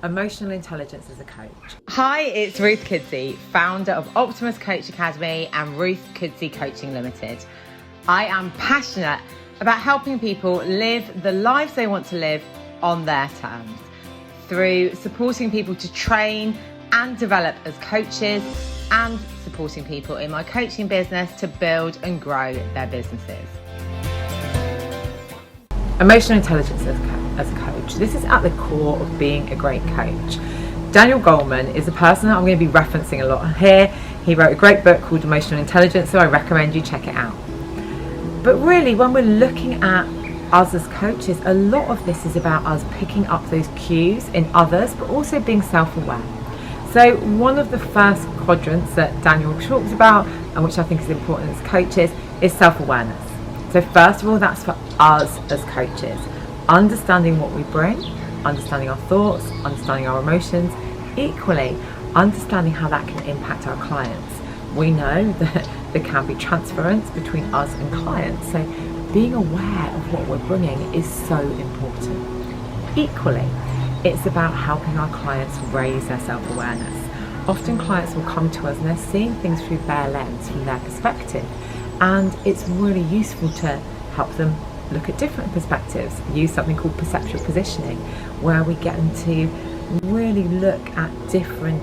Emotional intelligence as a coach. Hi, it's Ruth Kudzi, founder of Optimus Coach Academy and Ruth Kudzi Coaching Limited. I am passionate about helping people live the lives they want to live on their terms through supporting people to train and develop as coaches and supporting people in my coaching business to build and grow their businesses. Emotional intelligence as a coach. This is at the core of being a great coach. Daniel Goleman is a person that I'm going to be referencing a lot here. He wrote a great book called Emotional Intelligence, so I recommend you check it out. But really, when we're looking at us as coaches, a lot of this is about us picking up those cues in others, but also being self-aware. So one of the first quadrants that Daniel talks about, and which I think is important as coaches, is self-awareness. So first of all, that's for us as coaches. Understanding what we bring, understanding our thoughts, understanding our emotions, equally understanding how that can impact our clients. We know that there can be transference between us and clients, so being aware of what we're bringing is so important. Equally, it's about helping our clients raise their self-awareness. Often clients will come to us and they're seeing things through their lens, from their perspective, and it's really useful to help them look at different perspectives, use something called perceptual positioning, where we get them to really look at different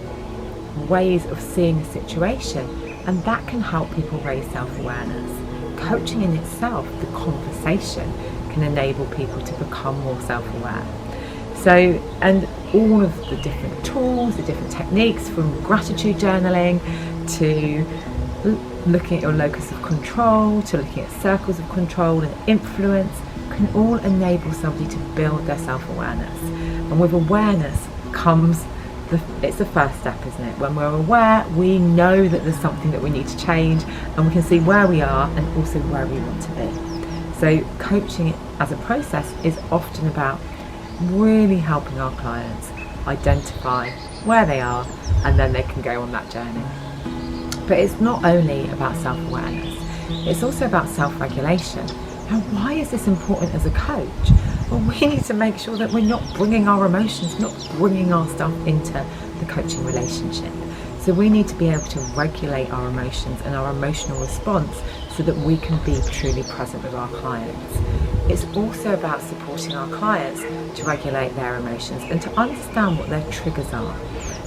ways of seeing a situation, and that can help people raise self-awareness. Coaching in itself, the conversation, can enable people to become more self-aware. So, and all of the different tools, the different techniques, from gratitude journaling to looking at your locus of control, to looking at circles of control and influence, can all enable somebody to build their self-awareness. And with awareness comes it's the first step, isn't it? When we're aware, we know that there's something that we need to change, and we can see where we are and also where we want to be. So coaching as a process is often about really helping our clients identify where they are, and then they can go on that journey. But it's not only about self-awareness, it's also about self-regulation. Now, why is this important as a coach? Well, we need to make sure that we're not bringing our emotions, not bringing our stuff into the coaching relationship. So we need to be able to regulate our emotions and our emotional response so that we can be truly present with our clients. It's also about supporting our clients to regulate their emotions and to understand what their triggers are,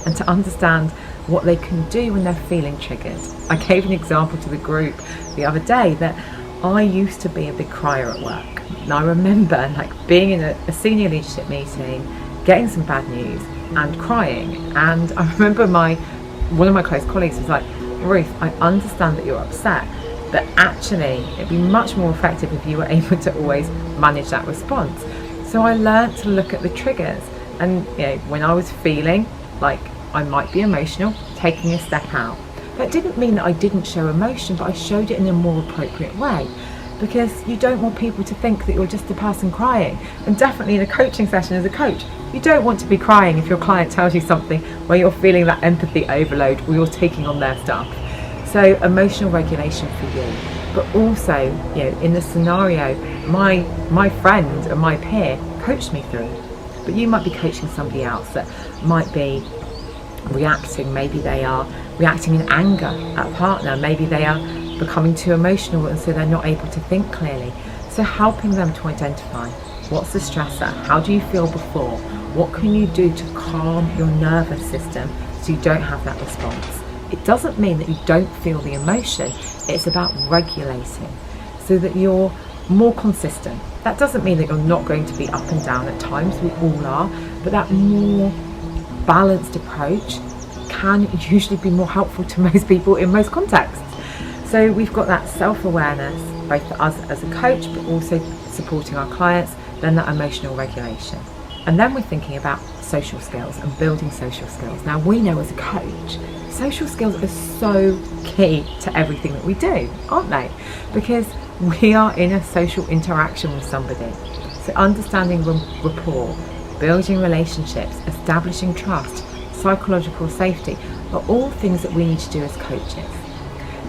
and to understand what they can do when they're feeling triggered. I gave an example to the group the other day that I used to be a big crier at work. And I remember being in a senior leadership meeting, getting some bad news and crying. And I remember one of my close colleagues was like, "Ruth, I understand that you're upset, but actually it'd be much more effective if you were able to always manage that response." So I learned to look at the triggers, and when I was feeling like I might be emotional, taking a step out. That didn't mean that I didn't show emotion, but I showed it in a more appropriate way, because you don't want people to think that you're just a person crying. And definitely in a coaching session as a coach, you don't want to be crying if your client tells you something where you're feeling that empathy overload or you're taking on their stuff. So emotional regulation for you, but also in the scenario my friend and my peer coached me through, but you might be coaching somebody else that might be reacting. Maybe they are reacting in anger at a partner, maybe they are becoming too emotional and so they're not able to think clearly. So helping them to identify what's the stressor, how do you feel before, what can you do to calm your nervous system so you don't have that response. It doesn't mean that you don't feel the emotion, it's about regulating so that you're more consistent. That doesn't mean that you're not going to be up and down at times, we all are, but that more balanced approach can usually be more helpful to most people in most contexts. So we've got that self-awareness, both for us as a coach, but also supporting our clients, then that emotional regulation. And then we're thinking about social skills and building social skills. Now, we know as a coach, social skills are so key to everything that we do, aren't they? Because we are in a social interaction with somebody. So understanding rapport, building relationships, establishing trust, psychological safety are all things that we need to do as coaches.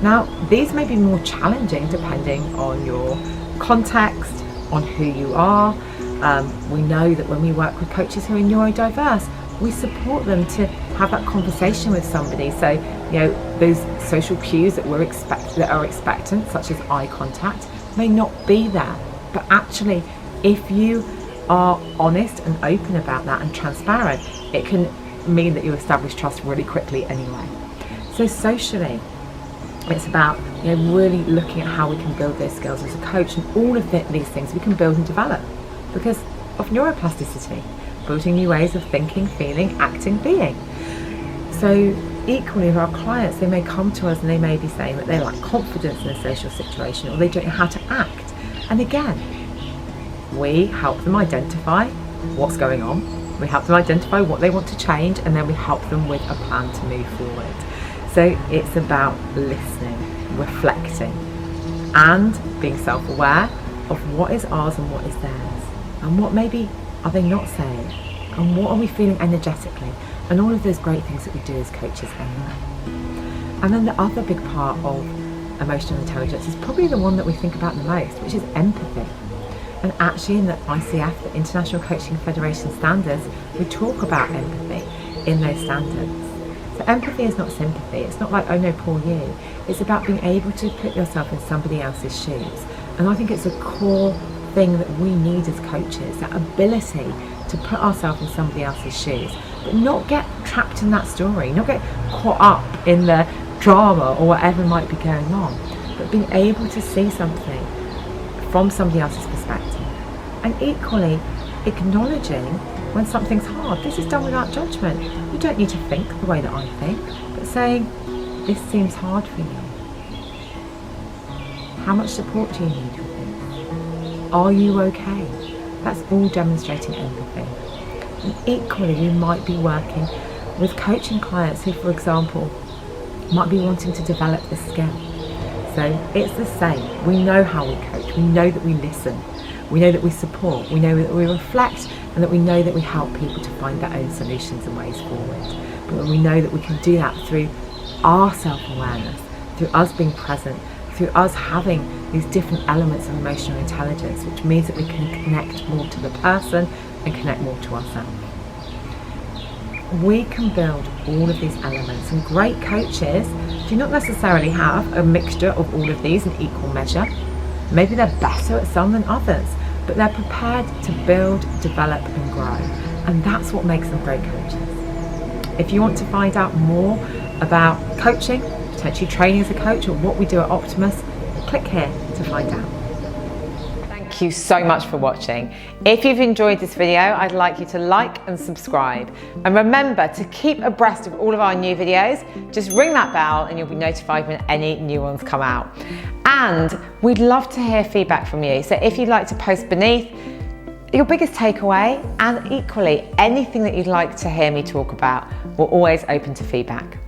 Now, these may be more challenging depending on your context, on who you are. We know that when we work with coaches who are neurodiverse, We support them to have that conversation with somebody. So, you know, those social cues that are expectant, such as eye contact, may not be there. But actually, if you are honest and open about that and transparent, it can mean that you establish trust really quickly anyway. So socially, it's about, you know, really looking at how we can build those skills as a coach, and all of these things we can build and develop because of neuroplasticity, building new ways of thinking, feeling, acting, being. So equally with our clients, they may come to us and they may be saying that they lack confidence in a social situation, or they don't know how to act. And again, we help them identify what's going on, we help them identify what they want to change, and then we help them with a plan to move forward. So it's about listening, reflecting, and being self-aware of what is ours and what is theirs, and what maybe are they not saying, and what are we feeling energetically, and all of those great things that we do as coaches anyway. And then the other big part of emotional intelligence is probably the one that we think about the most, which is empathy. And actually in the ICF, the International Coaching Federation standards, we talk about empathy in those standards. So empathy is not sympathy. It's not like, oh no, poor you. It's about being able to put yourself in somebody else's shoes. And I think it's a core thing that we need as coaches, that ability to put ourselves in somebody else's shoes, but not get trapped in that story, not get caught up in the drama or whatever might be going on, but being able to see something from somebody else's perspective. And equally, acknowledging when something's hard. This is done without judgment. You don't need to think the way that I think, but saying, this seems hard for you. How much support do you need with this? Are you okay? That's all demonstrating empathy. And equally, you might be working with coaching clients who, for example, might be wanting to develop this skill. So it's the same. We know how we coach. We know that we listen. We know that we support. We know that we reflect, and that we know that we help people to find their own solutions and ways forward. But we know that we can do that through our self-awareness, through us being present, through us having these different elements of emotional intelligence, which means that we can connect more to the person and connect more to ourselves. We can build all of these elements, and great coaches do not necessarily have a mixture of all of these in equal measure. Maybe they're better at some than others, but they're prepared to build, develop and grow, and that's what makes them great coaches. If you want to find out more about coaching, potentially training as a coach, or what we do at Optimus, click here to find out. Thank you so much for watching. If you've enjoyed this video, I'd like you to like and subscribe. And remember to keep abreast of all of our new videos. Just ring that bell and you'll be notified when any new ones come out. And we'd love to hear feedback from you. So if you'd like to post beneath your biggest takeaway, and equally anything that you'd like to hear me talk about, we're always open to feedback.